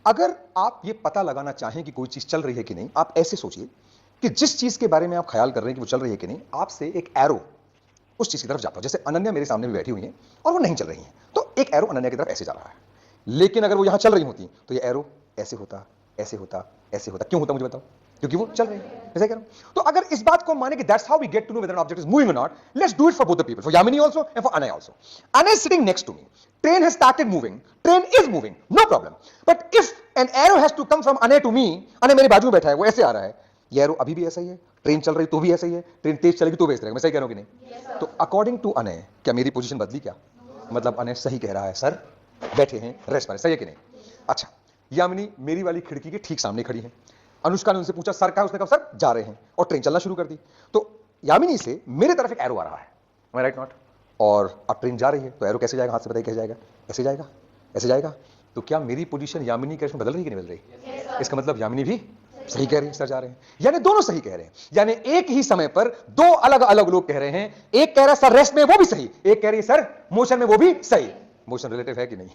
अगर आप ये पता लगाना चाहें कि कोई चीज चल रही है कि नहीं, आप ऐसे सोचिए कि जिस चीज के बारे में आप ख्याल कर रहे हैं कि वो चल रही है कि नहीं, आपसे एक एरो उस चीज की तरफ जाता हो। जैसे अनन्या मेरे सामने भी बैठी हुई है और वो नहीं चल रही है, तो एक एरो अनन्या की तरफ ऐसे जा रहा है। लेकिन अगर वो यहां चल रही होती तो ये एरो ऐसे होता, ऐसे होता, ऐसे होता। क्यों होता मुझे बताओ? क्योंकि वो चल रही है। ऐसा कह रहा हूं। तो अगर इस बात को माने कि that's how we get to know whether an object is moving और not, let's do it for both the people, for Yamini also and for Anay also. Anay is sitting next to me, train has started moving, train is moving, no problem. But if an arrow has to come from Anay to me, Anay मेरे बाजू में बैठा है, वो ऐसे आ रहा है, ये एरो अभी भी ऐसा ही है, ट्रेन चल रही तो भी ऐसा ही है, ट्रेन तेज चलेगी तो भी ऐसे रहेगा। मैं सही कह रहा हूं कि नहीं? तो अकॉर्डिंग टू अनय क्या मेरी पोजीशन बदली? क्या मतलब अनय सही कह रहा है, सर बैठे हैं रेस्ट पर, सही है कि नहीं? अच्छा, यामिनी मेरी वाली खिड़की के ठीक सामने खड़ी है। अनुष्का ने उनसे पूछा सर कहां? उसने कहा सर जा रहे हैं, और ट्रेन चलना शुरू कर दी। तो यामिनी से मेरे तरफ एक एरो आ रहा है, मैं राइट नॉट? और अब ट्रेन जा रही है तो एरो कैसे जाएगा? हाथ से बताइए कैसे जाएगा? ऐसे जाएगा, ऐसे जाएगा। तो क्या मेरी पोजीशन यामिनी के में बदल रही है कि नहीं बदल रही? इसका मतलब यामिनी भी सही कह रही है, सर जा रहे हैं, यानी दोनों सही कह रहे हैं। यानी एक ही समय पर दो अलग अलग लोग कह रहे हैं, एक कह रहा है सर रेस्ट में, वो भी सही, एक कह रही है सर मोशन में, वो भी सही। मोशन रिलेटिव है कि नहीं?